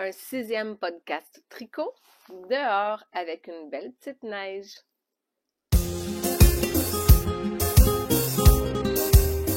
un 6e podcast tricot, dehors avec une belle petite neige.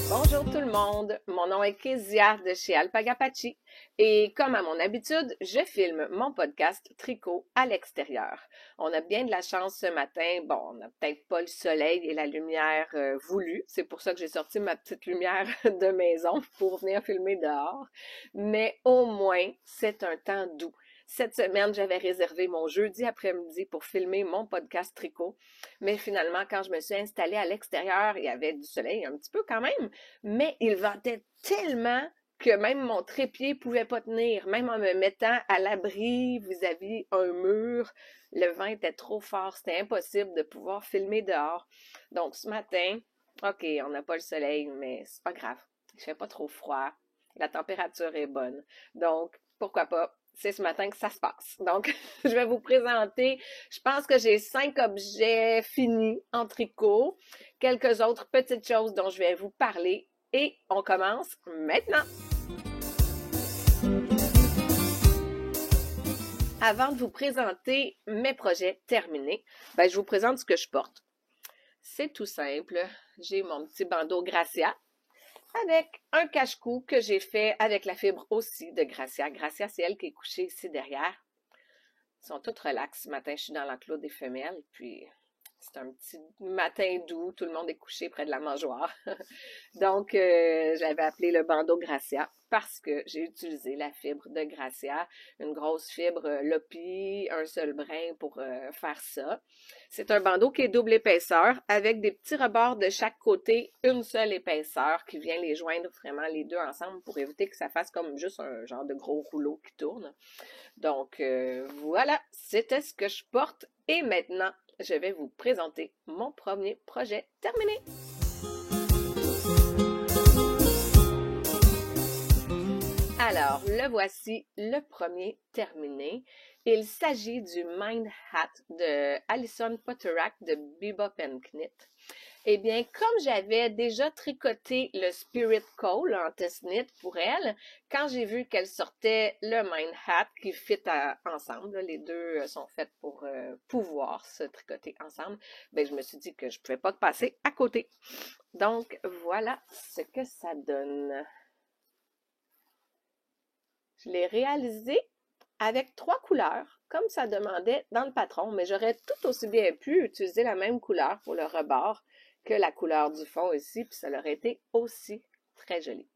Bonjour tout le monde, mon nom est Kezia de chez Alpagapachi et comme à mon habitude, je filme mon podcast tricot à l'extérieur. On a bien de la chance ce matin, bon, on n'a peut-être pas le soleil et la lumière voulue, c'est pour ça que j'ai sorti ma petite lumière de maison pour venir filmer dehors, mais au moins c'est un temps doux. Cette semaine, j'avais réservé mon jeudi après-midi pour filmer mon podcast tricot. Mais finalement, quand je me suis installée à l'extérieur, il y avait du soleil un petit peu quand même, mais il ventait tellement que même mon trépied pouvait pas tenir. Même en me mettant à l'abri vis-à-vis un mur, le vent était trop fort. C'était impossible de pouvoir filmer dehors. Donc ce matin, OK, on n'a pas le soleil, mais c'est pas grave. Il fait pas trop froid. La température est bonne. Donc, pourquoi pas? C'est ce matin que ça se passe. Donc, je vais vous présenter, je pense que j'ai 5 objets finis en tricot, quelques autres petites choses dont je vais vous parler et on commence maintenant. Avant de vous présenter mes projets terminés, je vous présente ce que je porte. C'est tout simple. J'ai mon petit bandeau Gracia avec un cache-cou que j'ai fait avec la fibre aussi de Gracia. Gracia, c'est elle qui est couchée ici derrière. Ils sont toutes relax. Ce matin, je suis dans l'enclos des femelles. Puis, c'est un petit matin doux. Tout le monde est couché près de la mangeoire. Donc, j'avais appelé le bandeau Gracia parce que j'ai utilisé la fibre de Gracia, une grosse fibre Lopi, un seul brin pour faire ça. C'est un bandeau qui est double épaisseur avec des petits rebords de chaque côté, une seule épaisseur qui vient les joindre vraiment les deux ensemble pour éviter que ça fasse comme juste un genre de gros rouleau qui tourne. Donc, voilà, c'était ce que je porte. Et maintenant, je vais vous présenter mon premier projet terminé. Alors, le voici, le premier terminé. Il s'agit du Mind Hat de Alison Potterack de Bebop & Knit. Eh bien, comme j'avais déjà tricoté le Spirit Cole en test knit pour elle, quand j'ai vu qu'elle sortait le Mind Hat qui fit ensemble, les deux sont faits pour pouvoir se tricoter ensemble, je me suis dit que je ne pouvais pas passer à côté. Donc, voilà ce que ça donne. Je l'ai réalisé avec 3 couleurs, comme ça demandait dans le patron, mais j'aurais tout aussi bien pu utiliser la même couleur pour le rebord que la couleur du fond ici, puis ça aurait été aussi très joli.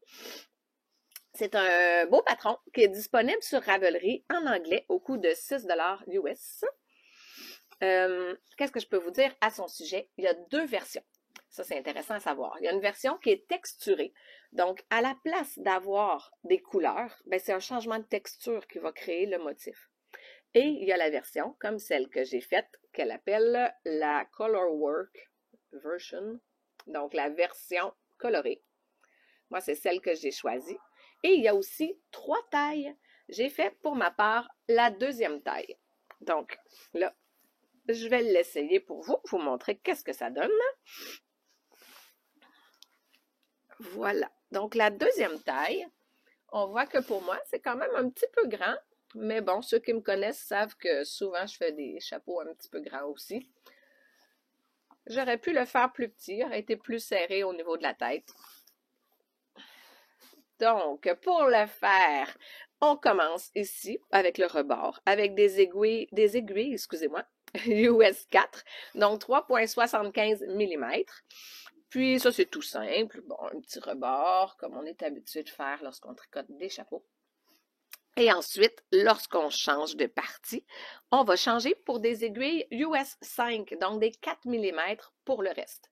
C'est un beau patron qui est disponible sur Ravelry en anglais au coût de 6$ US. Qu'est-ce que je peux vous dire à son sujet? Il y a 2 versions. Ça, c'est intéressant à savoir. Il y a une version qui est texturée. Donc, à la place d'avoir des couleurs, c'est un changement de texture qui va créer le motif. Et il y a la version, comme celle que j'ai faite, qu'elle appelle la Color Work Version. Donc, la version colorée. Moi, c'est celle que j'ai choisie. Et il y a aussi 3 tailles. J'ai fait, pour ma part, la 2e taille. Donc, là, je vais l'essayer pour vous montrer qu'est-ce que ça donne. Voilà. Donc, la 2e taille, on voit que pour moi, c'est quand même un petit peu grand. Mais bon, ceux qui me connaissent savent que souvent, je fais des chapeaux un petit peu grands aussi. J'aurais pu le faire plus petit, aurait été plus serré au niveau de la tête. Donc, pour le faire, on commence ici avec le rebord, avec des aiguilles, excusez-moi, US 4, donc 3,75 mm. Puis ça, c'est tout simple. Bon, un petit rebord, comme on est habitué de faire lorsqu'on tricote des chapeaux. Et ensuite, lorsqu'on change de partie, on va changer pour des aiguilles US 5, donc des 4 mm pour le reste.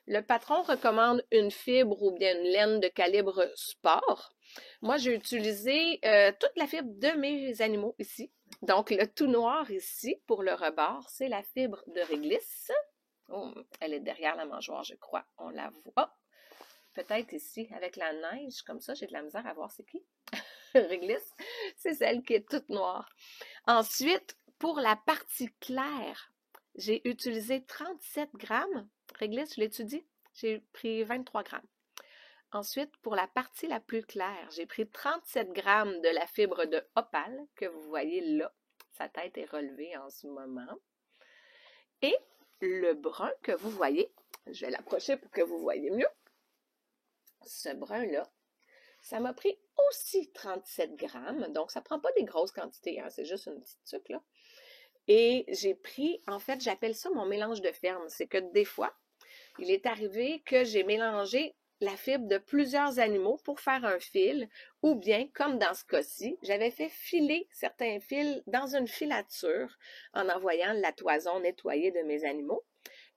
Le patron recommande une fibre ou bien une laine de calibre sport. Moi, j'ai utilisé toute la fibre de mes animaux ici. Donc, le tout noir ici, pour le rebord, c'est la fibre de réglisse. Oh, elle est derrière la mangeoire, je crois. On la voit. Oh, peut-être ici, avec la neige, comme ça, j'ai de la misère à voir c'est qui. Réglisse, c'est celle qui est toute noire. Ensuite, pour la partie claire, j'ai utilisé 37 grammes. Réglisse, je l'étudie. J'ai pris 23 grammes. Ensuite, pour la partie la plus claire, j'ai pris 37 grammes de la fibre de opale que vous voyez là. Sa tête est relevée en ce moment. Et le brun que vous voyez, je vais l'approcher pour que vous voyez mieux. Ce brun-là, ça m'a pris aussi 37 grammes. Donc, ça ne prend pas des grosses quantités, hein, c'est juste une petite sucre, là. Et j'ai pris, en fait, j'appelle ça mon mélange de ferme. C'est que des fois, il est arrivé que j'ai mélangé la fibre de plusieurs animaux pour faire un fil, ou bien, comme dans ce cas-ci, j'avais fait filer certains fils dans une filature en envoyant la toison nettoyée de mes animaux.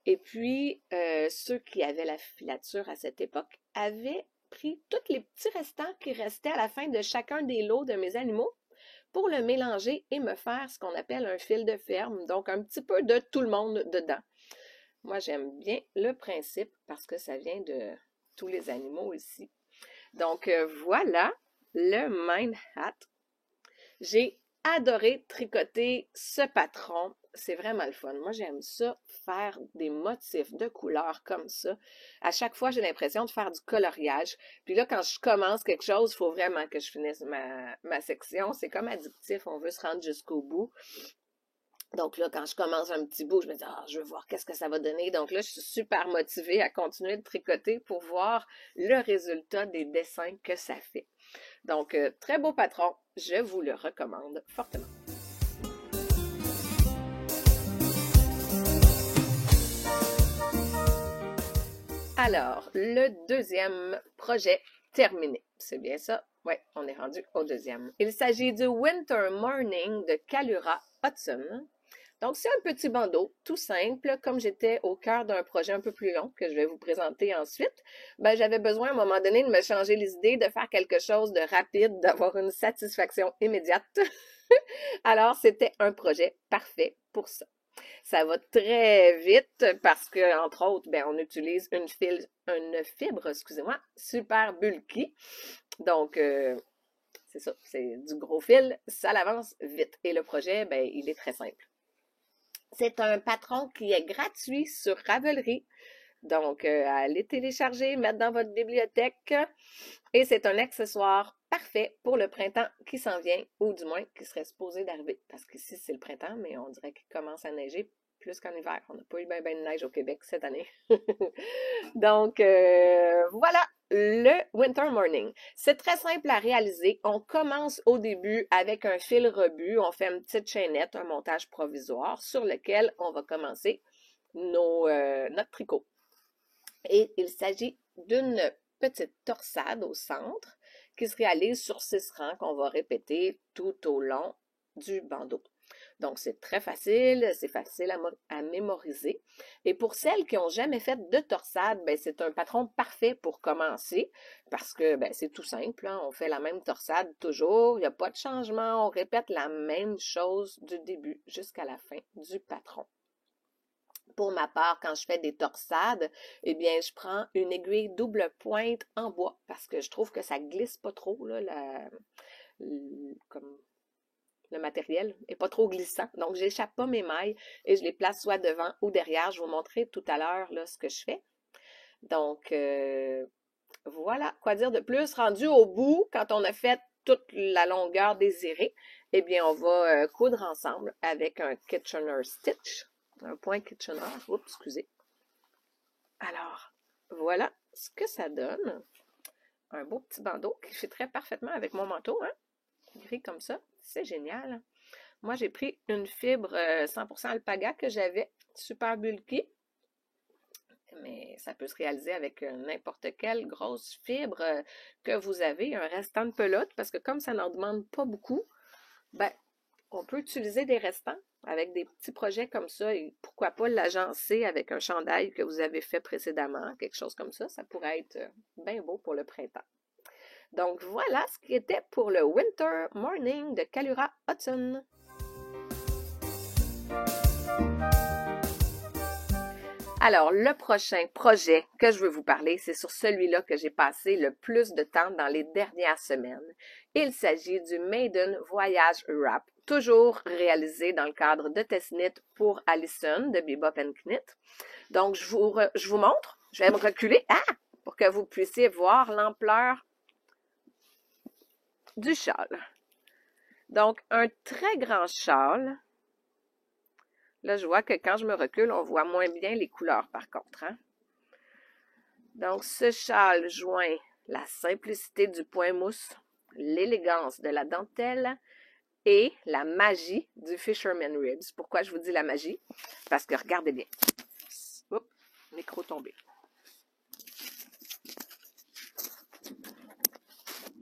Et puis, ceux qui avaient la filature à cette époque avaient pris tous les petits restants qui restaient à la fin de chacun des lots de mes animaux pour le mélanger et me faire ce qu'on appelle un fil de ferme, donc un petit peu de tout le monde dedans. Moi, j'aime bien le principe parce que ça vient de tous les animaux ici. Donc, voilà le Mind Hat. J'ai adoré tricoter ce patron. C'est vraiment le fun. Moi, j'aime ça, faire des motifs de couleurs comme ça. À chaque fois, j'ai l'impression de faire du coloriage. Puis là, quand je commence quelque chose, il faut vraiment que je finisse ma section. C'est comme addictif, on veut se rendre jusqu'au bout. Donc là, quand je commence un petit bout, je me dis, je veux voir qu'est-ce que ça va donner. Donc là, je suis super motivée à continuer de tricoter pour voir le résultat des dessins que ça fait. Donc, très beau patron, je vous le recommande fortement. Alors, le deuxième projet terminé. C'est bien ça? Oui, on est rendu au deuxième. Il s'agit du Winter Morning de Kalura Hudson. Donc, c'est un petit bandeau, tout simple. Comme j'étais au cœur d'un projet un peu plus long que je vais vous présenter ensuite, j'avais besoin à un moment donné de me changer les idées, de faire quelque chose de rapide, d'avoir une satisfaction immédiate. Alors, c'était un projet parfait pour ça. Ça va très vite parce que, entre autres, on utilise une fibre, excusez-moi, super bulky. Donc, c'est ça, c'est du gros fil, ça avance vite. Et le projet, il est très simple. C'est un patron qui est gratuit sur Ravelry. Donc, allez télécharger, mettre dans votre bibliothèque. Et c'est un accessoire parfait pour le printemps qui s'en vient, ou du moins qui serait supposé d'arriver. Parce qu'ici, c'est le printemps, mais on dirait qu'il commence à neiger plus qu'en hiver. On n'a pas eu bien de neige au Québec cette année. Donc, voilà le Winter Morning. C'est très simple à réaliser. On commence au début avec un fil rebut. On fait une petite chaînette, un montage provisoire sur lequel on va commencer notre tricot. Et il s'agit d'une petite torsade au centre qui se réalise sur 6 rangs qu'on va répéter tout au long du bandeau. Donc, c'est très facile, c'est facile à mémoriser. Et pour celles qui n'ont jamais fait de torsade, c'est un patron parfait pour commencer parce que c'est tout simple, hein? On fait la même torsade toujours, il n'y a pas de changement, on répète la même chose du début jusqu'à la fin du patron. Pour ma part, quand je fais des torsades, je prends une aiguille double pointe en bois parce que je trouve que ça glisse pas trop, là, comme le matériel n'est pas trop glissant. Donc, j'échappe pas mes mailles et je les place soit devant ou derrière. Je vais vous montrer tout à l'heure là ce que je fais. Donc, voilà. Quoi dire de plus? Rendu au bout, quand on a fait toute la longueur désirée, on va coudre ensemble avec un Kitchener Stitch. Un point Kitchener. Oups, excusez. Alors, voilà ce que ça donne. Un beau petit bandeau qui fit très parfaitement avec mon manteau, hein? Gris comme ça. C'est génial. Moi, j'ai pris une fibre 100% alpaga que j'avais, super bulky. Mais ça peut se réaliser avec n'importe quelle grosse fibre que vous avez, un restant de pelote, parce que comme ça n'en demande pas beaucoup, on peut utiliser des restants avec des petits projets comme ça et pourquoi pas l'agencer avec un chandail que vous avez fait précédemment, quelque chose comme ça. Ça pourrait être bien beau pour le printemps. Donc, voilà ce qui était pour le Winter Morning de Kalura Hudson. Alors, le prochain projet que je veux vous parler, c'est sur celui-là que j'ai passé le plus de temps dans les dernières semaines. Il s'agit du Maiden Voyage Wrap, toujours réalisé dans le cadre de Test Knit pour Allison de Bebop & Knit. Donc, je vous montre. Je vais me reculer. pour que vous puissiez voir l'ampleur du châle. Donc, un très grand châle. Là, je vois que quand je me recule, on voit moins bien les couleurs par contre. Hein? Donc, ce châle joint la simplicité du point mousse, l'élégance de la dentelle et la magie du Fisherman Ribs. Pourquoi je vous dis la magie? Parce que regardez bien. Oups, micro tombé.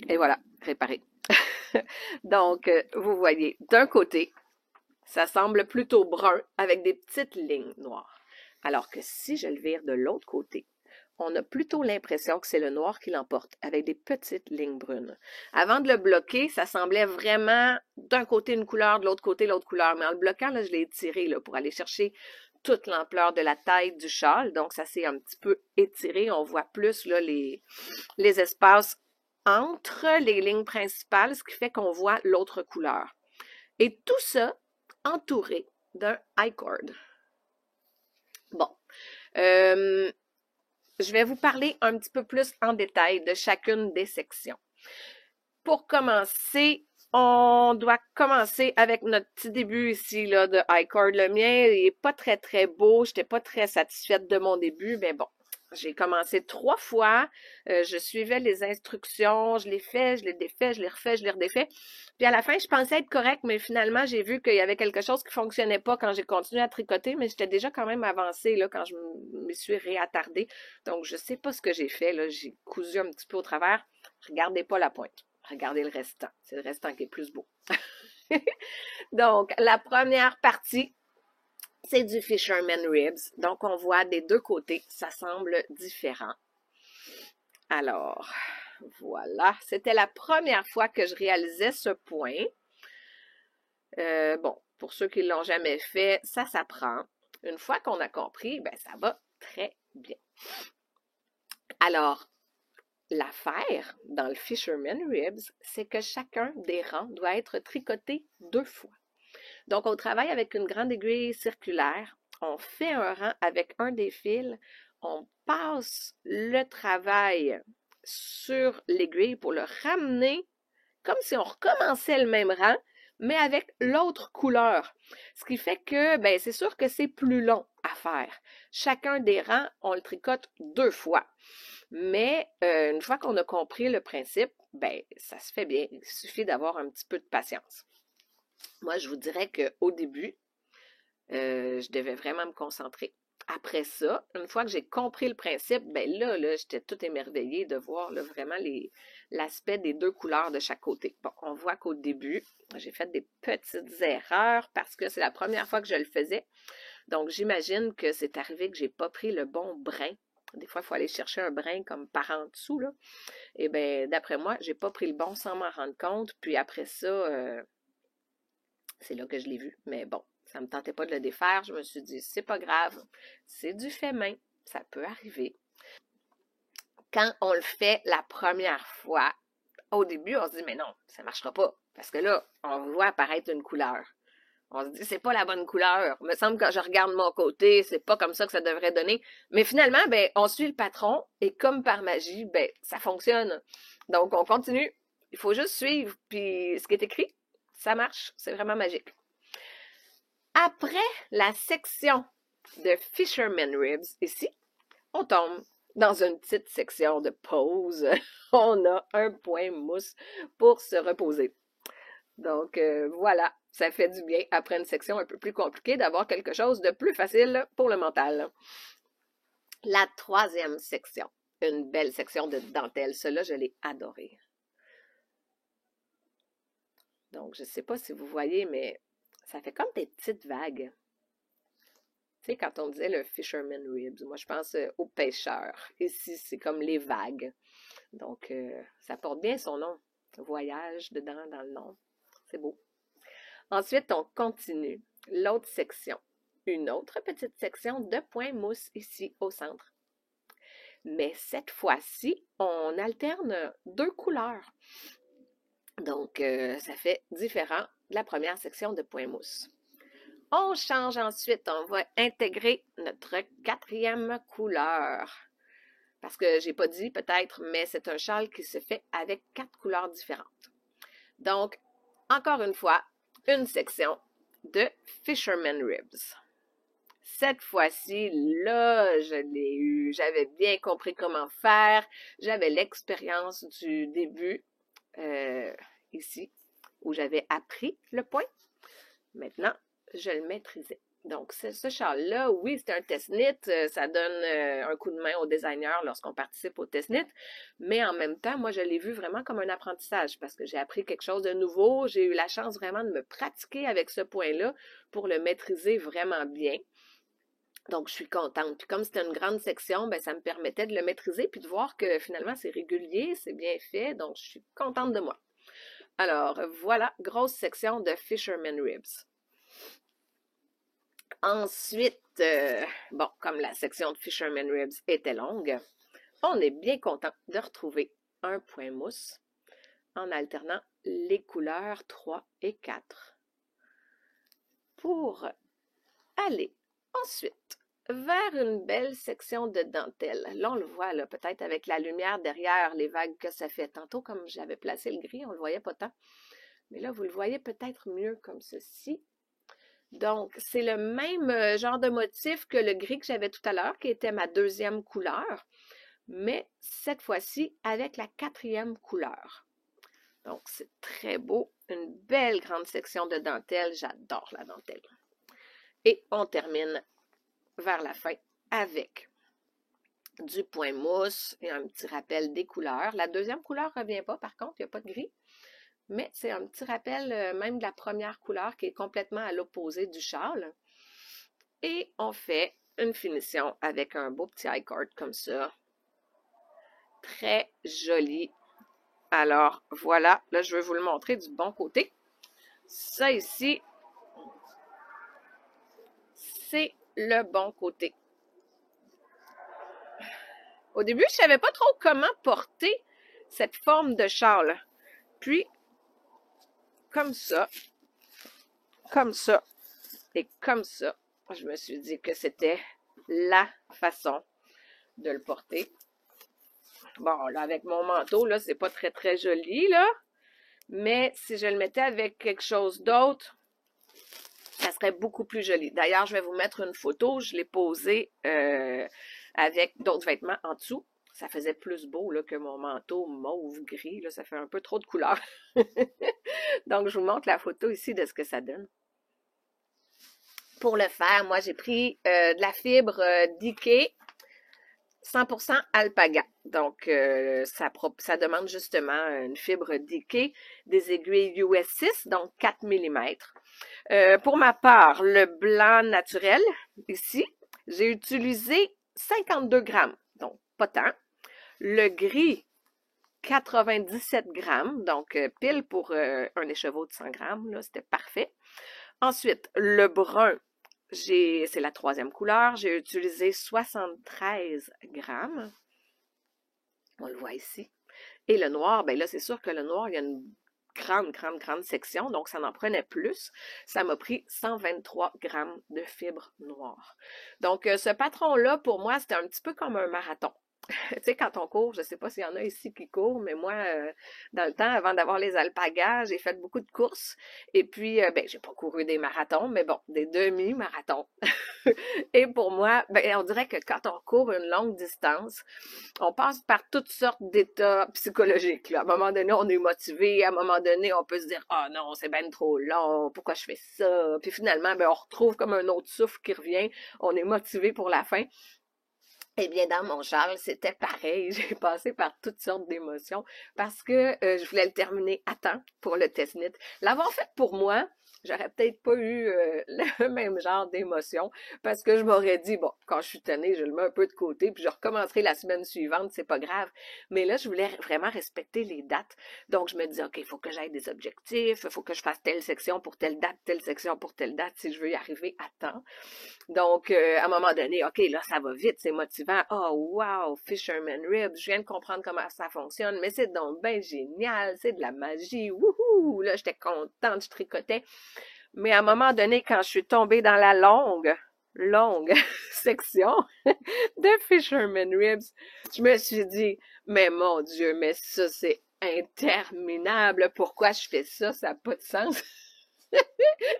Et voilà, réparé. Donc, vous voyez, d'un côté, ça semble plutôt brun avec des petites lignes noires. Alors que si je le vire de l'autre côté, on a plutôt l'impression que c'est le noir qui l'emporte, avec des petites lignes brunes. Avant de le bloquer, ça semblait vraiment d'un côté une couleur, de l'autre côté l'autre couleur. Mais en le bloquant, là, je l'ai étiré là, pour aller chercher toute l'ampleur de la taille du châle. Donc, ça s'est un petit peu étiré. On voit plus là, les espaces entre les lignes principales, ce qui fait qu'on voit l'autre couleur. Et tout ça entouré d'un I-cord. Bon. Je vais vous parler un petit peu plus en détail de chacune des sections. Pour commencer, on doit commencer avec notre petit début ici là, de I-cord. Le mien n'est pas très, très beau. Je n'étais pas très satisfaite de mon début, mais bon. J'ai commencé 3 fois, je suivais les instructions, je l'ai fait, je l'ai défait, je l'ai refait, je l'ai redéfait. Puis à la fin, je pensais être correcte, mais finalement, j'ai vu qu'il y avait quelque chose qui fonctionnait pas quand j'ai continué à tricoter, mais j'étais déjà quand même avancée là, quand je me suis réattardée. Donc, je sais pas ce que j'ai fait, là, j'ai cousu un petit peu au travers. Regardez pas la pointe, regardez le restant. C'est le restant qui est plus beau. Donc, la première partie, c'est du Fisherman Ribs. Donc, on voit des deux côtés, ça semble différent. Alors, voilà. C'était la première fois que je réalisais ce point. Bon, pour ceux qui ne l'ont jamais fait, ça s'apprend. Une fois qu'on a compris, ben ça va très bien. Alors, l'affaire dans le Fisherman Ribs, c'est que chacun des rangs doit être tricoté 2 fois. Donc, on travaille avec une grande aiguille circulaire. On fait un rang avec un des fils. On passe le travail sur l'aiguille pour le ramener comme si on recommençait le même rang, mais avec l'autre couleur. Ce qui fait que, ben, c'est sûr que c'est plus long à faire. Chacun des rangs, on le tricote 2 fois. Mais une fois qu'on a compris le principe, ben, ça se fait bien. Il suffit d'avoir un petit peu de patience. Moi, je vous dirais qu'au début, je devais vraiment me concentrer. Après ça, une fois que j'ai compris le principe, ben là j'étais toute émerveillée de voir là, vraiment l'aspect des 2 couleurs de chaque côté. Bon, on voit qu'au début, j'ai fait des petites erreurs parce que c'est la première fois que je le faisais. Donc, j'imagine que c'est arrivé que j'ai pas pris le bon brin. Des fois, il faut aller chercher un brin comme par en dessous, là. Et bien, d'après moi, j'ai pas pris le bon sans m'en rendre compte. Puis après ça, c'est là que je l'ai vu. Mais bon, ça ne me tentait pas de le défaire. Je me suis dit, c'est pas grave, c'est du fait main, ça peut arriver. Quand on le fait la première fois, au début, on se dit, mais non, ça ne marchera pas. Parce que là, on voit apparaître une couleur. On se dit, c'est pas la bonne couleur. Il me semble que quand je regarde mon côté, c'est pas comme ça que ça devrait donner. Mais finalement, ben, on suit le patron et comme par magie, ben, ça fonctionne. Donc, on continue. Il faut juste suivre. Puis, ce qui est écrit, ça marche. C'est vraiment magique. Après la section de Fisherman Ribs, ici, on tombe dans une petite section de pause. On a un point mousse pour se reposer. Donc, voilà, ça fait du bien après une section un peu plus compliquée d'avoir quelque chose de plus facile pour le mental. La 3e section, une belle section de dentelle. Cela, je l'ai adoré. Donc, je ne sais pas si vous voyez, mais ça fait comme des petites vagues. Tu sais, quand on disait le Fisherman Ribs, moi, je pense aux pêcheurs. Ici, c'est comme les vagues. Donc, ça porte bien son nom. Voyage dedans, dans le nom. C'est beau. Ensuite, on continue. L'autre section. Une autre petite section de points mousse ici au centre. Mais cette fois-ci, on alterne 2 couleurs. Donc, ça fait différent de la première section de points mousse. On change ensuite, on va intégrer notre 4e couleur. parce que j'ai pas dit peut-être, mais c'est un châle qui se fait avec 4 couleurs différentes. Donc, encore une fois, une section de Fisherman Ribs. Cette fois-ci, là, je l'ai eu. J'avais bien compris comment faire. J'avais l'expérience du début ici, où j'avais appris le point. Maintenant, je le maîtrisais. Donc, ce châle-là, oui, c'est un test-knit. Ça donne un coup de main au designer lorsqu'on participe au test-knit. Mais en même temps, moi, je l'ai vu vraiment comme un apprentissage parce que j'ai appris quelque chose de nouveau. J'ai eu la chance vraiment de me pratiquer avec ce point-là pour le maîtriser vraiment bien. Donc, je suis contente. Puis comme c'était une grande section, ben, ça me permettait de le maîtriser puis de voir que finalement, c'est régulier, c'est bien fait. Donc, je suis contente de moi. Alors, voilà, grosse section de Fisherman Ribs. Ensuite, bon, comme la section de Fisherman Ribs était longue, on est bien content de retrouver un point mousse en alternant les couleurs 3 et 4 pour aller ensuite vers une belle section de dentelle. Là, on le voit, là, peut-être avec la lumière derrière les vagues que ça fait. Tantôt, comme j'avais placé le gris, on ne le voyait pas tant. Mais là, vous le voyez peut-être mieux comme ceci. Donc, c'est le même genre de motif que le gris que j'avais tout à l'heure, qui était ma deuxième couleur, mais cette fois-ci avec la 4e couleur. Donc, c'est très beau. Une belle grande section de dentelle. J'adore la dentelle. Et on termine vers la fin avec du point mousse et un petit rappel des couleurs. La deuxième couleur ne revient pas, par contre, il n'y a pas de gris. Mais c'est un petit rappel même de la première couleur qui est complètement à l'opposé du châle. Et on fait une finition avec un beau petit I-cord comme ça. Très joli. Alors, voilà. Là, je vais vous le montrer du bon côté. Ça ici, c'est le bon côté. Au début, je ne savais pas trop comment porter cette forme de châle. Puis, comme ça, et comme ça, je me suis dit que c'était la façon de le porter. Bon, là, avec mon manteau, là, c'est pas très, très joli, là. Mais si je le mettais avec quelque chose d'autre, ça serait beaucoup plus joli. D'ailleurs, je vais vous mettre une photo. Je l'ai posée avec d'autres vêtements en dessous. Ça faisait plus beau là, que mon manteau mauve-gris. Ça fait un peu trop de couleurs. Donc, je vous montre la photo ici de ce que ça donne. Pour le faire, moi, j'ai pris de la fibre d'Ikea 100% alpaga. Donc, ça demande justement une fibre d'Ikea, des aiguilles US 6, donc 4 mm. Pour ma part, le blanc naturel, ici, j'ai utilisé 52 grammes, donc pas tant. Le gris, 97 grammes, donc pile pour un écheveau de 100 grammes, là, c'était parfait. Ensuite, le brun, c'est la 3e couleur, j'ai utilisé 73 grammes. On le voit ici. Et le noir, bien là, c'est sûr que le noir, il y a une grande section, donc ça en prenait plus. Ça m'a pris 123 grammes de fibres noires. Donc, ce patron-là, pour moi, c'était un petit peu comme un marathon. Tu sais, quand on court, je ne sais pas s'il y en a ici qui courent, mais moi, dans le temps, avant d'avoir les alpagas, j'ai fait beaucoup de courses. Et puis, ben, j'ai pas couru des marathons, mais bon, des demi-marathons. Et pour moi, ben, on dirait que quand on court une longue distance, on passe par toutes sortes d'états psychologiques, là. À un moment donné, on est motivé. À un moment donné, on peut se dire, ah non, c'est ben trop long. Pourquoi je fais ça? Puis finalement, ben, on retrouve comme un autre souffle qui revient. On est motivé pour la fin. Eh bien, dans mon châle, c'était pareil. J'ai passé par toutes sortes d'émotions parce que je voulais le terminer à temps pour le test-knit. L'avoir fait pour moi, j'aurais peut-être pas eu le même genre d'émotion parce que je m'aurais dit, bon, quand je suis tannée, je le mets un peu de côté puis je recommencerai la semaine suivante, c'est pas grave. Mais là, je voulais vraiment respecter les dates. Donc, je me dis, OK, il faut que j'aille des objectifs, il faut que je fasse telle section pour telle date, telle section pour telle date si je veux y arriver à temps. Donc, à un moment donné, OK, là, ça va vite, c'est motivant. Oh, wow, Fisherman Ribs, je viens de comprendre comment ça fonctionne, mais c'est donc bien génial, c'est de la magie, wouhou! Là, j'étais contente, je tricotais. Mais à un moment donné, quand je suis tombée dans la longue, longue section de Fisherman Ribs. Je me suis dit, mais mon Dieu, mais ça, c'est interminable. Pourquoi je fais ça? Ça n'a pas de sens.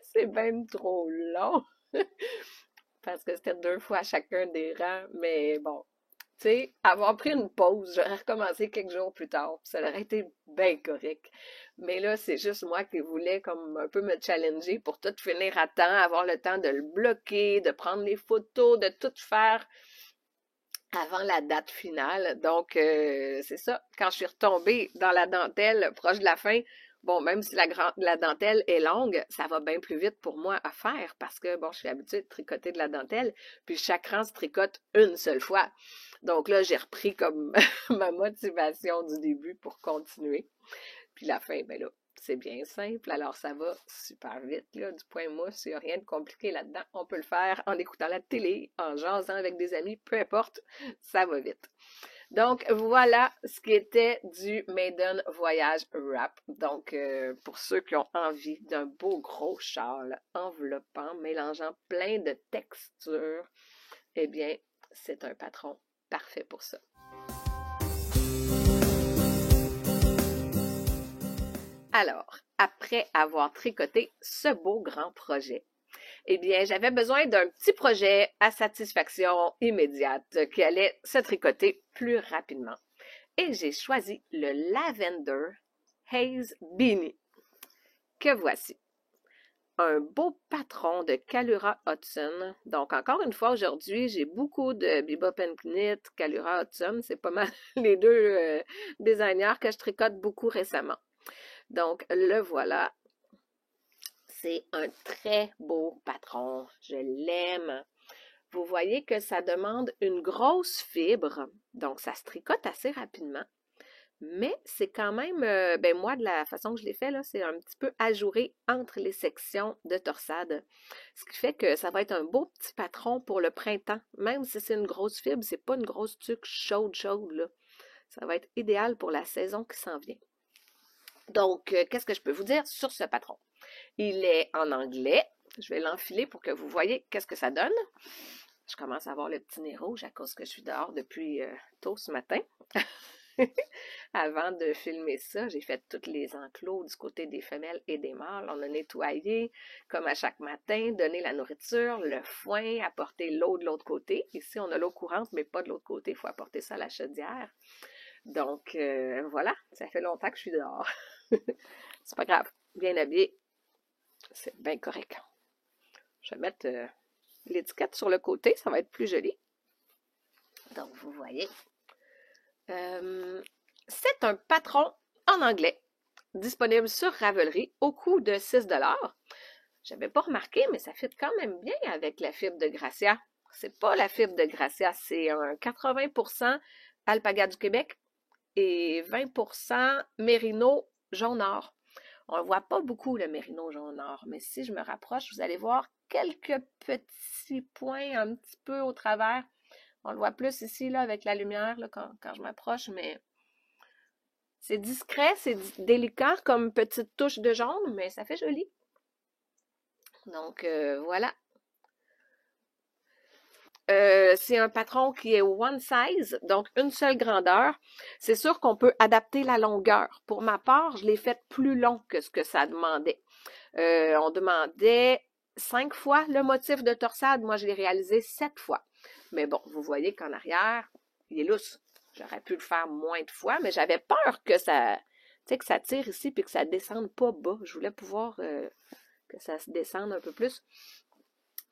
C'est même trop long. Parce que c'était 2 fois chacun des rangs. Mais bon, tu sais, avoir pris une pause, j'aurais recommencé quelques jours plus tard. Ça aurait été bien correct. Mais là, c'est juste moi qui voulais comme un peu me challenger pour tout finir à temps, avoir le temps de le bloquer, de prendre les photos, de tout faire avant la date finale. Donc, c'est ça. Quand je suis retombée dans la dentelle proche de la fin, bon, même si la dentelle est longue, ça va bien plus vite pour moi à faire parce que, bon, je suis habituée de tricoter de la dentelle, puis chaque rang se tricote une seule fois. Donc là, j'ai repris comme ma motivation du début pour continuer. Puis la fin, ben là, c'est bien simple, alors ça va super vite, là, du point mousse, il n'y a rien de compliqué là-dedans. On peut le faire en écoutant la télé, en jasant avec des amis, peu importe, ça va vite. Donc, voilà ce qui était du Maiden Voyage Wrap. Donc, pour ceux qui ont envie d'un beau gros châle enveloppant, mélangeant plein de textures, eh bien, c'est un patron parfait pour ça. Alors, après avoir tricoté ce beau grand projet, eh bien, j'avais besoin d'un petit projet à satisfaction immédiate qui allait se tricoter plus rapidement. Et j'ai choisi le Lavender Haze Beanie, que voici. Un beau patron de Kalura Hudson. Donc, encore une fois, aujourd'hui, j'ai beaucoup de Bebop & Knit, Kalura Hudson. C'est pas mal les deux designers que je tricote beaucoup récemment. Donc, le voilà. C'est un très beau patron. Je l'aime. Vous voyez que ça demande une grosse fibre. Donc, ça se tricote assez rapidement. Mais c'est quand même, ben moi, de la façon que je l'ai fait, là, c'est un petit peu ajouré entre les sections de torsade. Ce qui fait que ça va être un beau petit patron pour le printemps. Même si c'est une grosse fibre, c'est pas une grosse tuque chaude, là. Ça va être idéal pour la saison qui s'en vient. Donc, qu'est-ce que je peux vous dire sur ce patron? Il est en anglais. Je vais l'enfiler pour que vous voyez qu'est-ce que ça donne. Je commence à avoir le petit nez rouge à cause que je suis dehors depuis tôt ce matin. Avant de filmer ça, j'ai fait tous les enclos du côté des femelles et des mâles. On a nettoyé, comme à chaque matin, donné la nourriture, le foin, apporté l'eau de l'autre côté. Ici, on a l'eau courante, mais pas de l'autre côté. Il faut apporter ça à la chaudière. Donc, voilà, ça fait longtemps que je suis dehors. C'est pas grave, bien habillé, c'est bien correct. Je vais mettre l'étiquette sur le côté, ça va être plus joli. Donc, vous voyez, c'est un patron en anglais, disponible sur Ravelry au coût de 6 $. Je n'avais pas remarqué, mais ça fit quand même bien avec la fibre de Gracia. C'est pas la fibre de Gracia, c'est un 80% Alpaga du Québec et 20% Mérino jaune or. On ne voit pas beaucoup le Mérino jaune or, mais si je me rapproche, vous allez voir quelques petits points un petit peu au travers. On le voit plus ici là, avec la lumière là, quand je m'approche, mais c'est discret, c'est délicat comme petite touche de jaune, mais ça fait joli. Donc, voilà. C'est un patron qui est one size, donc une seule grandeur. C'est sûr qu'on peut adapter la longueur. Pour ma part, je l'ai fait plus long que ce que ça demandait. On demandait 5 fois le motif de torsade. Moi, je l'ai réalisé 7 fois. Mais bon, vous voyez qu'en arrière, il est lousse. J'aurais pu le faire moins de fois, mais j'avais peur que ça, tu sais, que ça tire ici puis que ça descende pas bas. Je voulais pouvoir que ça se descende un peu plus.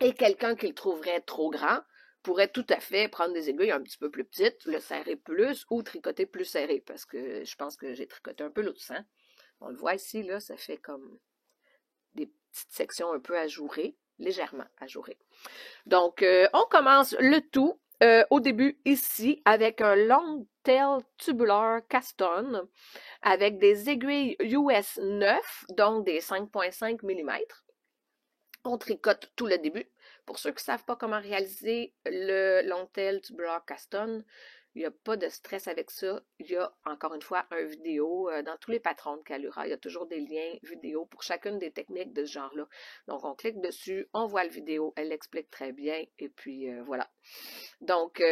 Et quelqu'un qui le trouverait trop grand pourrait tout à fait prendre des aiguilles un petit peu plus petites, le serrer plus ou tricoter plus serré, parce que je pense que j'ai tricoté un peu l'autre sens. On le voit ici, là, ça fait comme des petites sections un peu ajourées, légèrement ajourées. Donc, on commence le tout au début ici avec un long tail tubular Caston avec des aiguilles US 9, donc des 5,5 mm. On tricote tout le début. Pour ceux qui ne savent pas comment réaliser le long tail tubular Caston, Il n'y a pas de stress avec ça. Il y a, encore une fois, un vidéo dans tous les patrons de Kalura. Il y a toujours des liens vidéo pour chacune des techniques de ce genre-là. Donc, on clique dessus, on voit la vidéo, elle l'explique très bien, et puis voilà. Donc,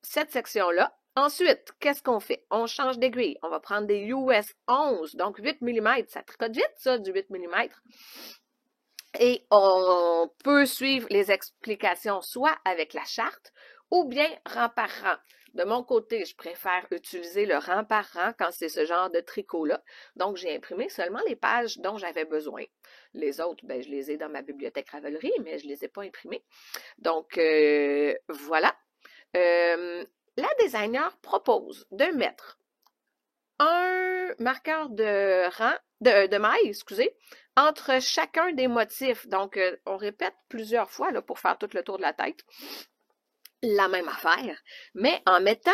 cette section-là. Ensuite, qu'est-ce qu'on fait? On change d'aiguille. On va prendre des US 11, donc 8 mm. Ça tricote vite, ça, du 8 mm. Et on peut suivre les explications soit avec la charte ou bien rang par rang. De mon côté, je préfère utiliser le rang par rang quand c'est ce genre de tricot-là. Donc, j'ai imprimé seulement les pages dont j'avais besoin. Les autres, ben, je les ai dans ma bibliothèque Ravelry, mais je ne les ai pas imprimées. Donc, voilà. La designer propose de mettre un marqueur de rang, de maille, excusez, entre chacun des motifs. Donc, on répète plusieurs fois là, pour faire tout le tour de la tête. La même affaire, mais en mettant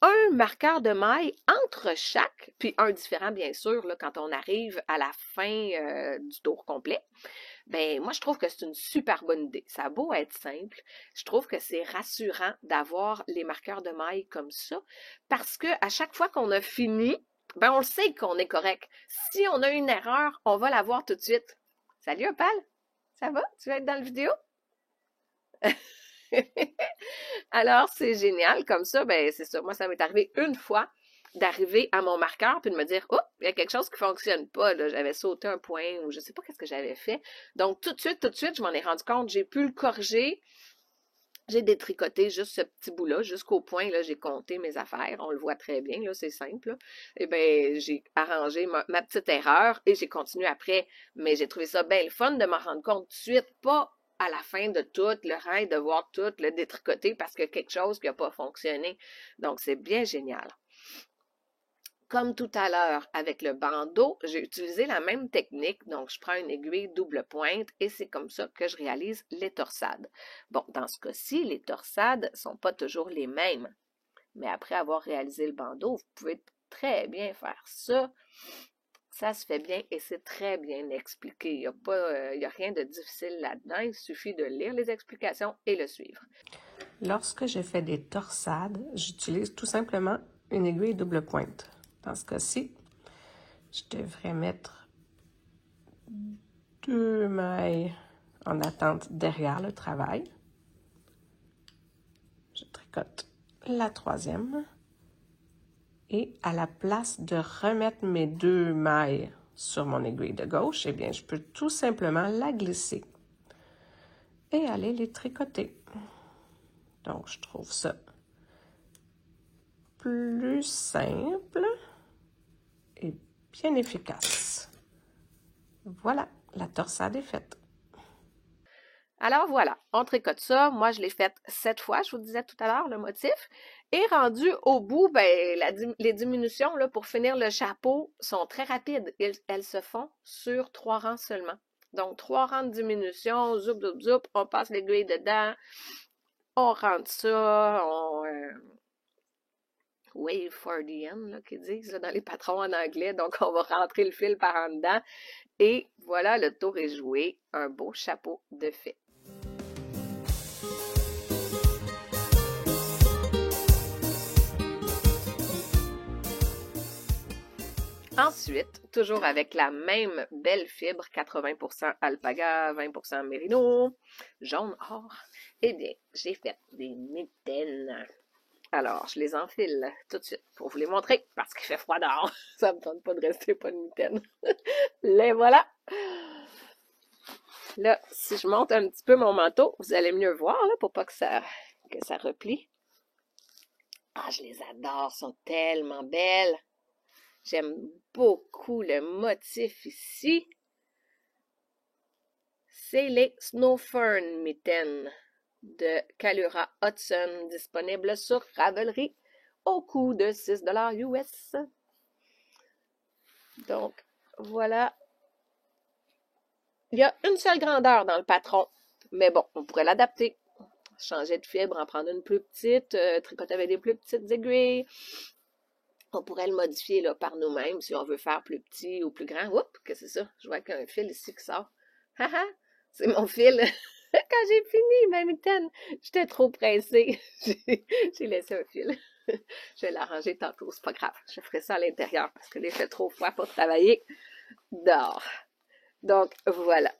un marqueur de maille entre chaque, puis un différent bien sûr, là, quand on arrive à la fin du tour complet. Ben moi, je trouve que c'est une super bonne idée. Ça a beau être simple, je trouve que c'est rassurant d'avoir les marqueurs de maille comme ça, parce que à chaque fois qu'on a fini, ben on le sait qu'on est correct. Si on a une erreur, on va la voir tout de suite. Salut Opal, ça va? Tu vas être dans la vidéo? Alors, c'est génial. Comme ça, ben c'est ça. Moi, ça m'est arrivé une fois d'arriver à mon marqueur puis de me dire, oh, il y a quelque chose qui fonctionne pas, là. J'avais sauté un point ou je sais pas qu'est-ce que j'avais fait. Donc, tout de suite, je m'en ai rendu compte. J'ai pu le corriger. J'ai détricoté juste ce petit bout-là, jusqu'au point, là, j'ai compté mes affaires. On le voit très bien, là, c'est simple, là. Eh bien, j'ai arrangé ma petite erreur et j'ai continué après. Mais j'ai trouvé ça bien le fun de m'en rendre compte tout de suite, pas à la fin de tout, le rang, de voir tout, le détricoter parce que quelque chose qui n'a pas fonctionné. Donc, c'est bien génial. Comme tout à l'heure avec le bandeau, j'ai utilisé la même technique, donc je prends une aiguille double pointe et c'est comme ça que je réalise les torsades. Bon, dans ce cas-ci, les torsades ne sont pas toujours les mêmes, mais après avoir réalisé le bandeau, vous pouvez très bien faire ça. Ça se fait bien et c'est très bien expliqué. Il n'y a rien de difficile là-dedans, il suffit de lire les explications et le suivre. Lorsque je fais des torsades, j'utilise tout simplement une aiguille double pointe. Dans ce cas-ci, je devrais mettre 2 mailles en attente derrière le travail. Je tricote la 3e. Et à la place de remettre mes 2 mailles sur mon aiguille de gauche, eh bien, je peux tout simplement la glisser et aller les tricoter. Donc, je trouve ça plus simple et bien efficace. Voilà, la torsade est faite. Alors voilà, on tricote ça. Moi, je l'ai fait 7 fois, je vous disais tout à l'heure, le motif. Et rendu au bout, ben, les diminutions là, pour finir le chapeau sont très rapides. Elles se font sur 3 rangs seulement. Donc, 3 rangs de diminution, zoup, zoup, zoup, on passe l'aiguille dedans, on rentre ça, on... wave for the end, là, qu'ils disent là, dans les patrons en anglais. Donc, on va rentrer le fil par en dedans. Et voilà, le tour est joué. Un beau chapeau de fait. Ensuite, toujours avec la même belle fibre, 80% alpaga, 20% mérino, jaune or, eh bien, j'ai fait des mitaines. Alors, je les enfile tout de suite pour vous les montrer parce qu'il fait froid dehors. Ça me tente pas de rester pas de mitaines. Les voilà! Là, si je monte un petit peu mon manteau, vous allez mieux voir là, pour pas que ça replie. Ah, je les adore, elles sont tellement belles. J'aime beaucoup le motif ici. C'est les Snow Fern mitaines de Kalura Hudson, disponibles sur Ravelry au coût de 6 $ US. Donc, voilà. Il y a une seule grandeur dans le patron, mais bon, on pourrait l'adapter. Changer de fibre, en prendre une plus petite, tricoter avec des plus petites aiguilles. On pourrait le modifier là, par nous-mêmes si on veut faire plus petit ou plus grand. Oups, qu'est-ce que c'est ça? Je vois qu'il y a un fil ici qui sort. Haha, c'est mon fil. Quand j'ai fini ma mitaine, j'étais trop pressée. J'ai laissé un fil. Je vais l'arranger tantôt, c'est pas grave. Je ferai ça à l'intérieur parce que là, il fait trop froid pour travailler dehors. Donc, voilà.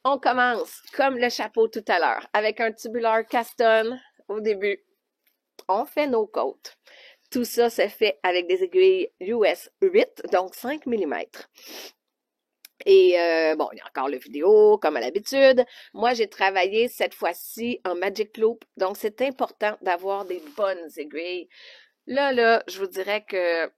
On commence comme le chapeau tout à l'heure, avec un tubular Caston au début. On fait nos côtes. Tout ça se fait avec des aiguilles US 8, donc 5 mm. Et bon, il y a encore le vidéo, comme à l'habitude. Moi, j'ai travaillé cette fois-ci en Magic Loop, donc c'est important d'avoir des bonnes aiguilles. Là, je vous dirais que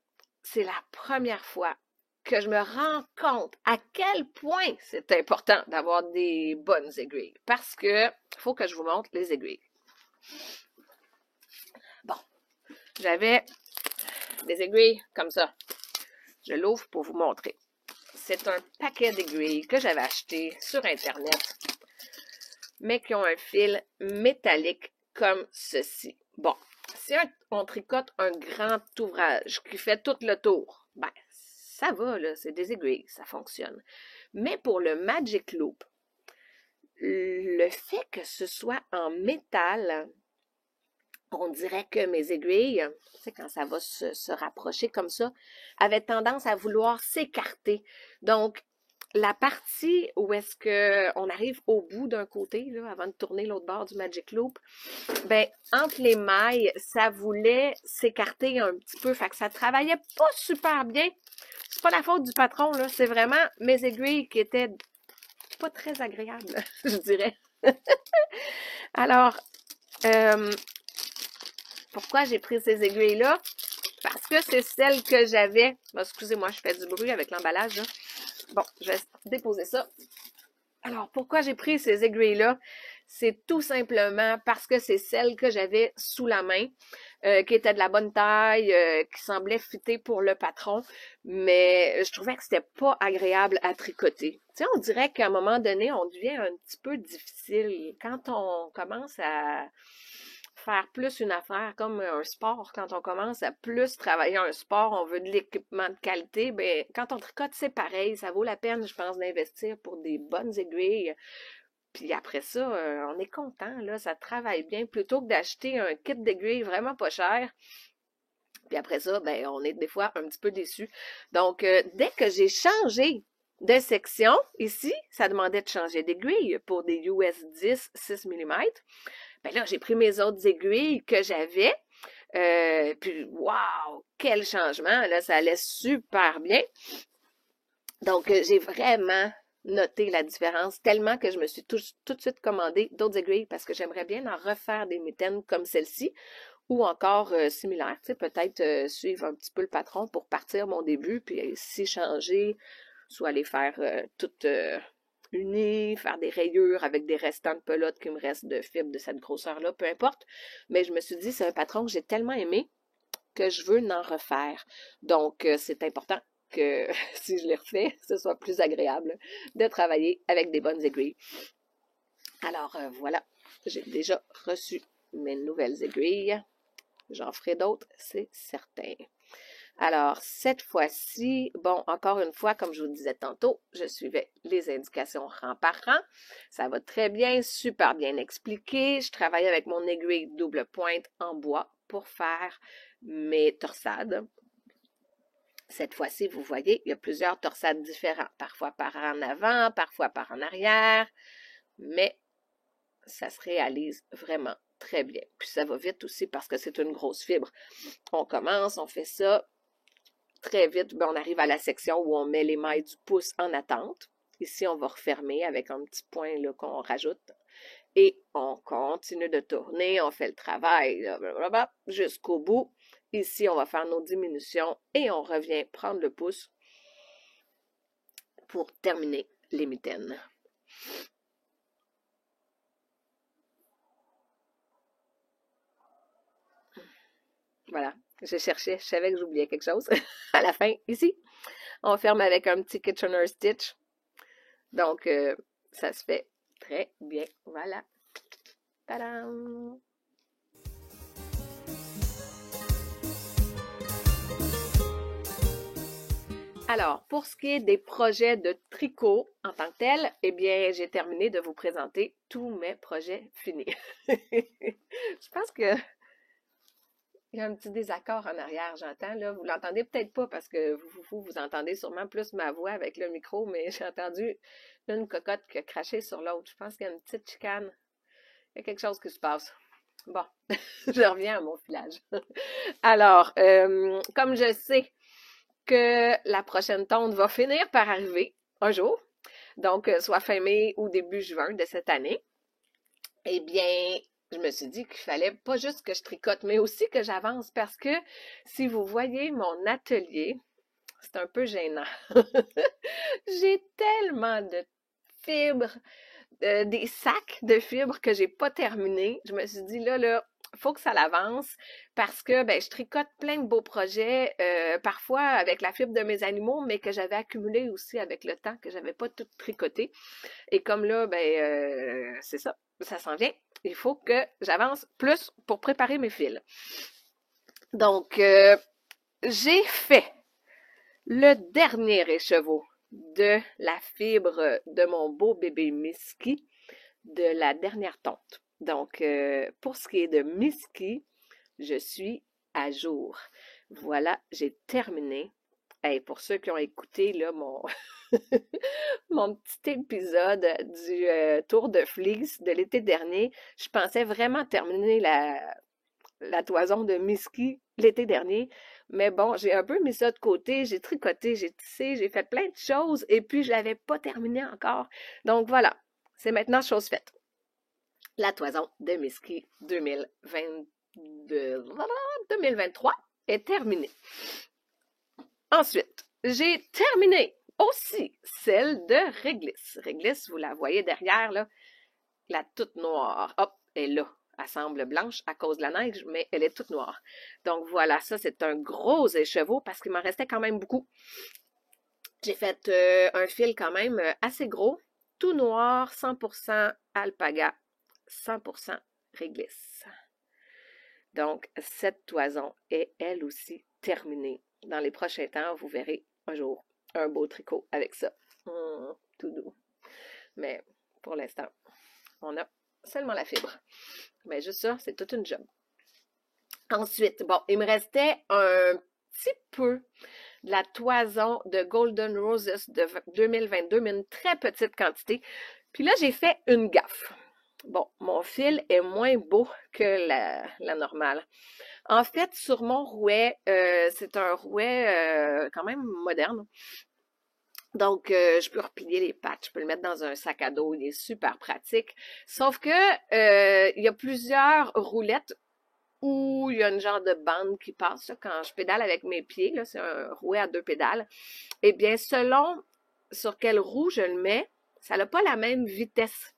c'est la première fois que je me rends compte à quel point c'est important d'avoir des bonnes aiguilles. Parce que faut que je vous montre les aiguilles. Bon, j'avais des aiguilles comme ça. Je l'ouvre pour vous montrer. C'est un paquet d'aiguilles que j'avais acheté sur Internet, mais qui ont un fil métallique comme ceci. Bon, si on tricote un grand ouvrage qui fait tout le tour, ben, ça va, là, c'est des aiguilles, ça fonctionne. Mais pour le Magic Loop, le fait que ce soit en métal, on dirait que mes aiguilles, tu sais, quand ça va se rapprocher comme ça, avaient tendance à vouloir s'écarter. Donc, la partie où est-ce qu'on arrive au bout d'un côté, là, avant de tourner l'autre bord du Magic Loop, ben, entre les mailles, ça voulait s'écarter un petit peu. Fait que ça travaillait pas super bien. C'est pas la faute du patron, là. C'est vraiment mes aiguilles qui étaient pas très agréables, je dirais. Alors, pourquoi j'ai pris ces aiguilles-là? Parce que c'est celles que j'avais. Bon, excusez-moi, je fais du bruit avec l'emballage, là. Bon, je vais déposer ça. Alors, pourquoi j'ai pris ces aiguilles-là? C'est tout simplement parce que c'est celles que j'avais sous la main, qui étaient de la bonne taille, qui semblaient fitter pour le patron, mais je trouvais que c'était pas agréable à tricoter. Tu sais, on dirait qu'à un moment donné, on devient un petit peu difficile. Quand on commence à faire plus une affaire comme un sport, quand on commence à plus travailler un sport, on veut de l'équipement de qualité, ben quand on tricote, c'est pareil, ça vaut la peine, je pense, d'investir pour des bonnes aiguilles. Puis après ça, on est content, là, ça travaille bien, plutôt que d'acheter un kit d'aiguilles vraiment pas cher. Puis après ça, ben on est des fois un petit peu déçus. Donc, dès que j'ai changé de section, ici, ça demandait de changer d'aiguille pour des US 10 6 mm. Ben là, j'ai pris mes autres aiguilles que j'avais. Puis, waouh, quel changement! Là, ça allait super bien. Donc, j'ai vraiment noté la différence tellement que je me suis tout de suite commandé d'autres aiguilles parce que j'aimerais bien en refaire des mitaines comme celle-ci ou encore similaires. Tu sais, peut-être suivre un petit peu le patron pour partir mon début, puis si changer, soit les faire toutes unies, faire des rayures avec des restants de pelote qui me restent de fibres de cette grosseur-là, peu importe. Mais je me suis dit, c'est un patron que j'ai tellement aimé que je veux en refaire. Donc, c'est important que si je les refais, ce soit plus agréable de travailler avec des bonnes aiguilles. Alors, voilà, j'ai déjà reçu mes nouvelles aiguilles. J'en ferai d'autres, c'est certain. Alors, cette fois-ci, bon, encore une fois, comme je vous le disais tantôt, je suivais les indications rang par rang. Ça va très bien, super bien expliqué. Je travaille avec mon aiguille double pointe en bois pour faire mes torsades. Cette fois-ci, vous voyez, il y a plusieurs torsades différentes, parfois par en avant, parfois par en arrière, mais ça se réalise vraiment très bien. Puis ça va vite aussi parce que c'est une grosse fibre. On commence, on fait ça très vite. Ben, on arrive à la section où on met les mailles du pouce en attente. Ici, on va refermer avec un petit point qu'on rajoute. Et on continue de tourner, on fait le travail jusqu'au bout. Ici, on va faire nos diminutions et on revient prendre le pouce pour terminer les mitaines. Voilà, je cherchais, je savais que j'oubliais quelque chose. À la fin, ici, on ferme avec un petit Kitchener Stitch. Donc, ça se fait très bien. Voilà. Tadam! Alors, pour ce qui est des projets de tricot en tant que tel, eh bien, j'ai terminé de vous présenter tous mes projets finis. Je pense que il y a un petit désaccord en arrière, j'entends, là. Vous l'entendez peut-être pas parce que vous entendez sûrement plus ma voix avec le micro, mais j'ai entendu une cocotte qui a craché sur l'autre. Je pense qu'il y a une petite chicane. Il y a quelque chose qui se passe. Bon, je reviens à mon filage. Alors, comme je sais que la prochaine tonte va finir par arriver un jour, donc soit fin mai ou début juin de cette année, eh bien, je me suis dit qu'il fallait pas juste que je tricote, mais aussi que j'avance parce que si vous voyez mon atelier, c'est un peu gênant. J'ai tellement de fibres, des sacs de fibres que j'ai pas terminés. Je me suis dit là, faut que ça l'avance parce que ben je tricote plein de beaux projets, parfois avec la fibre de mes animaux, mais que j'avais accumulé aussi avec le temps, que j'avais pas tout tricoté. Et comme là, ben c'est ça, ça s'en vient. Il faut que j'avance plus pour préparer mes fils. Donc, j'ai fait le dernier écheveau de la fibre de mon beau bébé Misky de la dernière tonte. Donc, pour ce qui est de Misky, je suis à jour. Voilà, j'ai terminé. Et pour ceux qui ont écouté là, mon petit épisode du Tour de Fleece de l'été dernier, je pensais vraiment terminer la toison de Misky l'été dernier. Mais bon, j'ai un peu mis ça de côté, j'ai tricoté, j'ai tissé, j'ai fait plein de choses et puis je l'avais pas terminé encore. Donc voilà, c'est maintenant chose faite. La toison de Misky 2023 est terminée. Ensuite, j'ai terminé aussi celle de Réglisse. Réglisse, vous la voyez derrière, là, la toute noire. Hop, elle est là. Elle semble blanche à cause de la neige, mais elle est toute noire. Donc voilà, ça c'est un gros écheveau parce qu'il m'en restait quand même beaucoup. J'ai fait un fil quand même assez gros, tout noir, 100% alpaga, 100% réglisse. Donc cette toison est elle aussi terminée. Dans les prochains temps, vous verrez un jour un beau tricot avec ça. Tout doux. Mais pour l'instant, on a seulement la fibre. Mais juste ça, c'est toute une job. Ensuite, bon, il me restait un petit peu de la toison de Golden Roses de 2022, mais une très petite quantité. Puis là, j'ai fait une gaffe. Bon, mon fil est moins beau que la normale. En fait, sur mon rouet, c'est un rouet quand même moderne. Donc, je peux replier les pattes, je peux le mettre dans un sac à dos, il est super pratique. Sauf que il y a plusieurs roulettes où il y a une genre de bande qui passe là, quand je pédale avec mes pieds. Là, c'est un rouet à 2 pédales. Eh bien, selon sur quelle roue je le mets, ça n'a pas la même vitesse.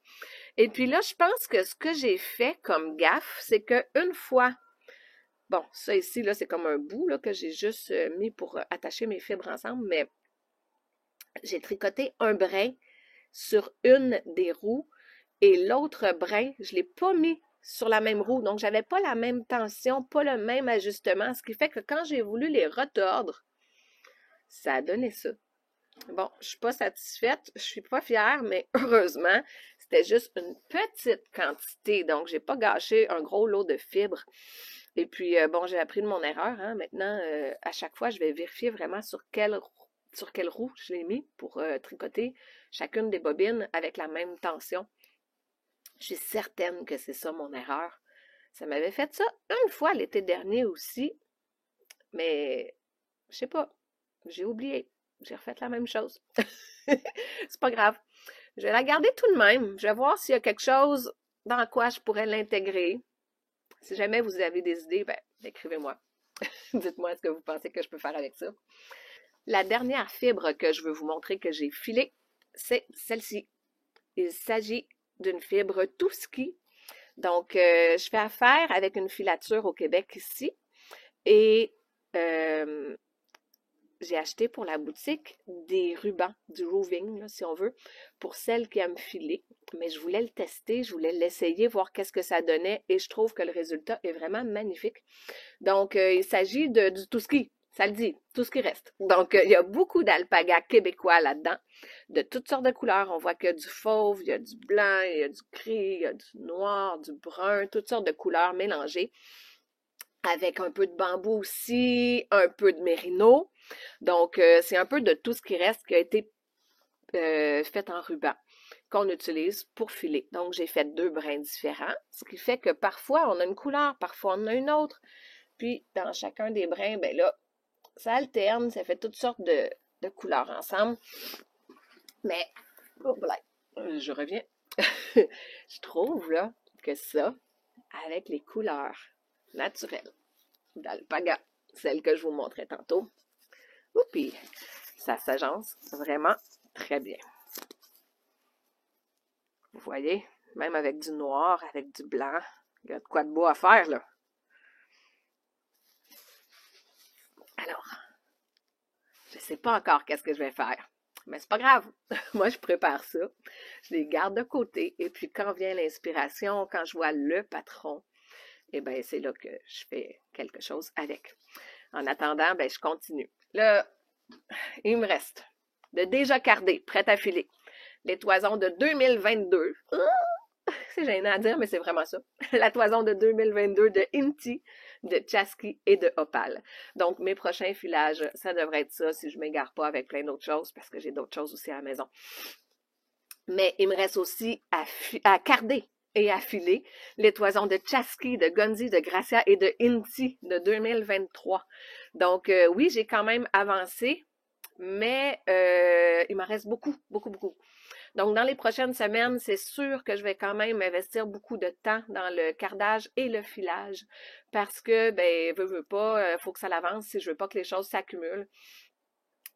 Et puis là, je pense que ce que j'ai fait comme gaffe, c'est qu'une fois, bon, ça ici, là, c'est comme un bout là, que j'ai juste mis pour attacher mes fibres ensemble, mais j'ai tricoté un brin sur une des roues et l'autre brin, je ne l'ai pas mis sur la même roue. Donc, j'avais pas la même tension, pas le même ajustement, ce qui fait que quand j'ai voulu les retordre, ça a donné ça. Bon, je suis pas satisfaite, je suis pas fière, mais heureusement, c'était juste une petite quantité, donc j'ai pas gâché un gros lot de fibres. Et puis, bon, j'ai appris de mon erreur, hein. Maintenant, à chaque fois, je vais vérifier vraiment sur quelle roue je l'ai mis pour tricoter chacune des bobines avec la même tension. Je suis certaine que c'est ça mon erreur. Ça m'avait fait ça une fois l'été dernier aussi, mais je sais pas, j'ai oublié. J'ai refait la même chose. C'est pas grave. Je vais la garder tout de même. Je vais voir s'il y a quelque chose dans quoi je pourrais l'intégrer. Si jamais vous avez des idées, ben, écrivez-moi. Dites-moi ce que vous pensez que je peux faire avec ça. La dernière fibre que je veux vous montrer que j'ai filée, c'est celle-ci. Il s'agit d'une fibre Touski. Donc, je fais affaire avec une filature au Québec ici. Et j'ai acheté pour la boutique des rubans, du roving, là, si on veut, pour celles qui aiment filer. Mais je voulais le tester, je voulais l'essayer, voir qu'est-ce que ça donnait. Et je trouve que le résultat est vraiment magnifique. Donc, il s'agit du Touski. Ça le dit, tout ce qui reste. Donc, il y a beaucoup d'alpagas québécois là-dedans, de toutes sortes de couleurs. On voit qu'il y a du fauve, il y a du blanc, il y a du gris, il y a du noir, du brun, toutes sortes de couleurs mélangées, avec un peu de bambou aussi, un peu de mérino. Donc, c'est un peu de tout ce qui reste qui a été fait en ruban qu'on utilise pour filer. Donc, j'ai fait 2 brins différents, ce qui fait que parfois, on a une couleur, parfois, on a une autre. Puis, dans chacun des brins, ben là, ça alterne, ça fait toutes sortes de couleurs ensemble. Mais, oh, je reviens. Je trouve, là, que ça, avec les couleurs naturelles d'alpaga, celles que je vous montrais tantôt, puis ça s'agence vraiment très bien. Vous voyez, même avec du noir, avec du blanc, il y a de quoi de beau à faire, là. Alors, je ne sais pas encore qu'est-ce que je vais faire, mais c'est pas grave. Moi, je prépare ça, je les garde de côté, et puis quand vient l'inspiration, quand je vois le patron, eh bien, c'est là que je fais quelque chose avec. En attendant, ben, je continue. Là, il me reste de déjà cardé, prête à filer, les toisons de 2022. C'est gênant à dire, mais c'est vraiment ça. La toison de 2022 de Inti, de Chasqui et de Opal. Donc, mes prochains filages, ça devrait être ça si je ne m'égare pas avec plein d'autres choses, parce que j'ai d'autres choses aussi à la maison. Mais il me reste aussi à carder et à filer les toisons de Chasqui, de Gonzi, de Gracia et de Inti de 2023. Donc, oui, j'ai quand même avancé, mais il m'en reste beaucoup, beaucoup, beaucoup. Donc, dans les prochaines semaines, c'est sûr que je vais quand même investir beaucoup de temps dans le cardage et le filage parce que, ben, veux pas, faut que ça l'avance si je veux pas que les choses s'accumulent.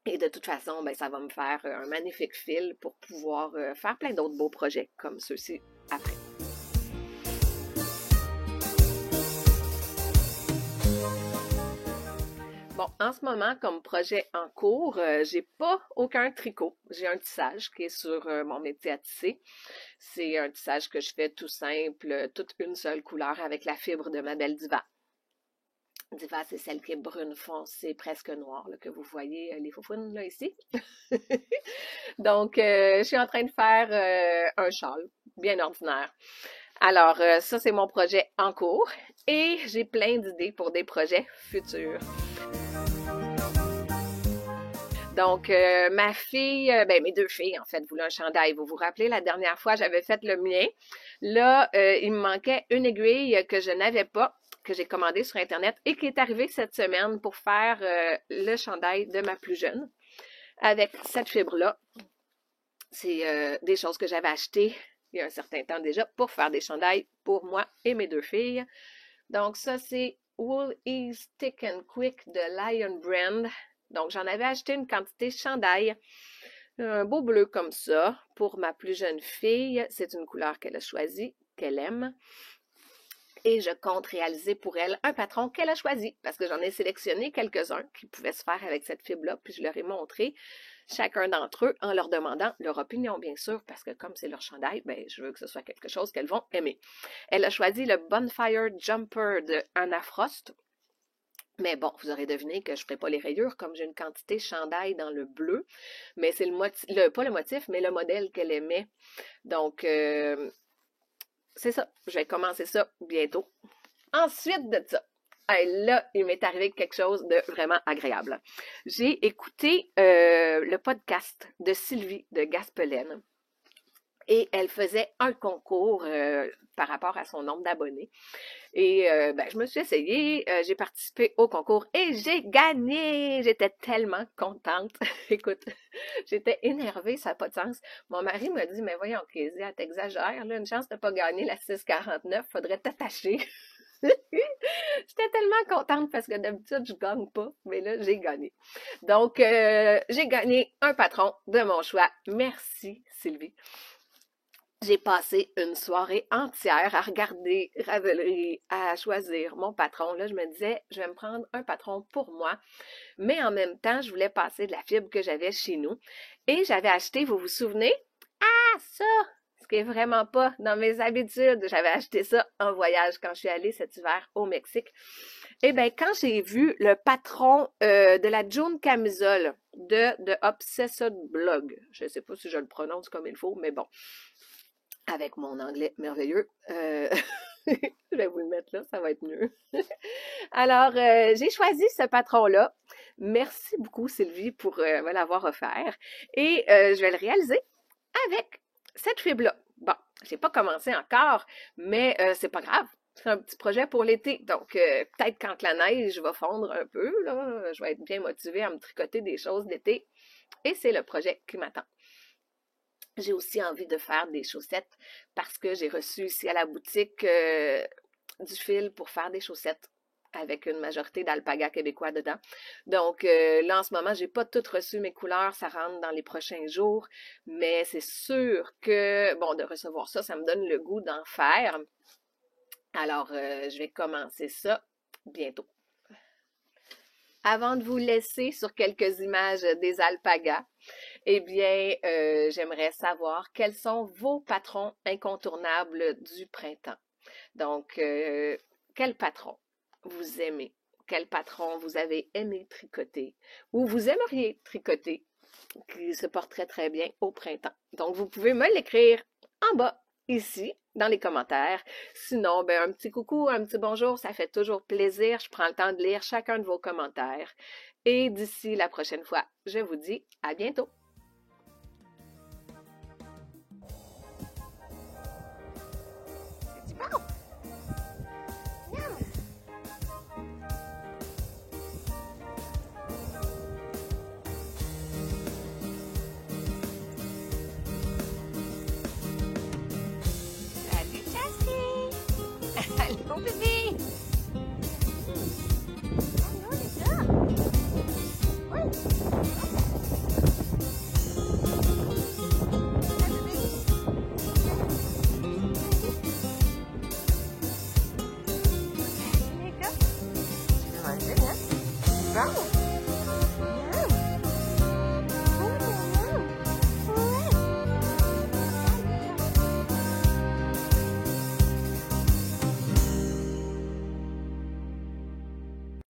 Et de toute façon, ben, ça va me faire un magnifique fil pour pouvoir faire plein d'autres beaux projets comme ceux-ci après. Bon, en ce moment, comme projet en cours, j'ai pas aucun tricot. J'ai un tissage qui est sur mon métier à tisser. C'est un tissage que je fais tout simple, toute une seule couleur avec la fibre de ma belle Diva. Diva, c'est celle qui est brune foncée, presque noire, là, que vous voyez les faufounes là ici. Donc, je suis en train de faire un châle, bien ordinaire. Alors, ça, c'est mon projet en cours et j'ai plein d'idées pour des projets futurs. Donc, ma fille, ben mes 2 filles, en fait, voulaient un chandail. Vous vous rappelez, la dernière fois, j'avais fait le mien. Là, il me manquait une aiguille que je n'avais pas, que j'ai commandée sur Internet et qui est arrivée cette semaine pour faire le chandail de ma plus jeune avec cette fibre-là. C'est des choses que j'avais achetées il y a un certain temps déjà pour faire des chandails pour moi et mes 2 filles. Donc, ça, c'est Wool Ease Thick and Quick de Lion Brand. Donc, j'en avais acheté une quantité chandail, un beau bleu comme ça, pour ma plus jeune fille. C'est une couleur qu'elle a choisie, qu'elle aime. Et je compte réaliser pour elle un patron qu'elle a choisi, parce que j'en ai sélectionné quelques-uns qui pouvaient se faire avec cette fibre-là, puis je leur ai montré chacun d'entre eux en leur demandant leur opinion, bien sûr, parce que comme c'est leur chandail, ben, je veux que ce soit quelque chose qu'elles vont aimer. Elle a choisi le Bonfire Jumper de Anna Frost. Mais bon, vous aurez deviné que je ne ferai pas les rayures comme j'ai une quantité chandail dans le bleu. Mais c'est pas le motif, mais le modèle qu'elle aimait. Donc, c'est ça. Je vais commencer ça bientôt. Ensuite de ça, là, il m'est arrivé quelque chose de vraiment agréable. J'ai écouté le podcast de Sylvie de Gaspelaine. Et elle faisait un concours par rapport à son nombre d'abonnés. Et ben, je me suis essayée, j'ai participé au concours et j'ai gagné! J'étais tellement contente. Écoute, j'étais énervée, ça n'a pas de sens. Mon mari m'a dit, mais voyons, Kézia, t'exagères, là, une chance de ne pas gagner la 649, faudrait t'attacher. J'étais tellement contente parce que d'habitude, je gagne pas, mais là, j'ai gagné. Donc, j'ai gagné un patron de mon choix. Merci, Sylvie. J'ai passé une soirée entière à regarder Ravelry, à choisir mon patron. Là, je me disais, je vais me prendre un patron pour moi, mais en même temps, je voulais passer de la fibre que j'avais chez nous. Et j'avais acheté, vous vous souvenez? Ah, ça! Ce qui est vraiment pas dans mes habitudes. J'avais acheté ça en voyage quand je suis allée cet hiver au Mexique. Eh bien, quand j'ai vu le patron de la June Camisole de Obsessed Blog, je ne sais pas si je le prononce comme il faut, mais bon, avec mon anglais merveilleux, je vais vous le mettre là, ça va être mieux. Alors, j'ai choisi ce patron-là. Merci beaucoup, Sylvie, pour me l'avoir offert. Et je vais le réaliser avec cette fibre-là. Bon, j'ai pas commencé encore, mais c'est pas grave. C'est un petit projet pour l'été. Donc, peut-être quand la neige va fondre un peu, là, je vais être bien motivée à me tricoter des choses d'été. Et c'est le projet qui m'attend. J'ai aussi envie de faire des chaussettes parce que j'ai reçu ici à la boutique du fil pour faire des chaussettes avec une majorité d'alpaga québécois dedans. Donc là, en ce moment, j'ai pas toutes reçu mes couleurs, ça rentre dans les prochains jours, mais c'est sûr que, bon, de recevoir ça, ça me donne le goût d'en faire. Alors, je vais commencer ça bientôt. Avant de vous laisser sur quelques images des alpagas, eh bien, j'aimerais savoir quels sont vos patrons incontournables du printemps. Donc, quel patron vous aimez? Quel patron vous avez aimé tricoter ou vous aimeriez tricoter qui se porterait très bien au printemps? Donc, vous pouvez me l'écrire en bas, ici, dans les commentaires. Sinon, ben, un petit coucou, un petit bonjour, ça fait toujours plaisir. Je prends le temps de lire chacun de vos commentaires. Et d'ici la prochaine fois, je vous dis à bientôt.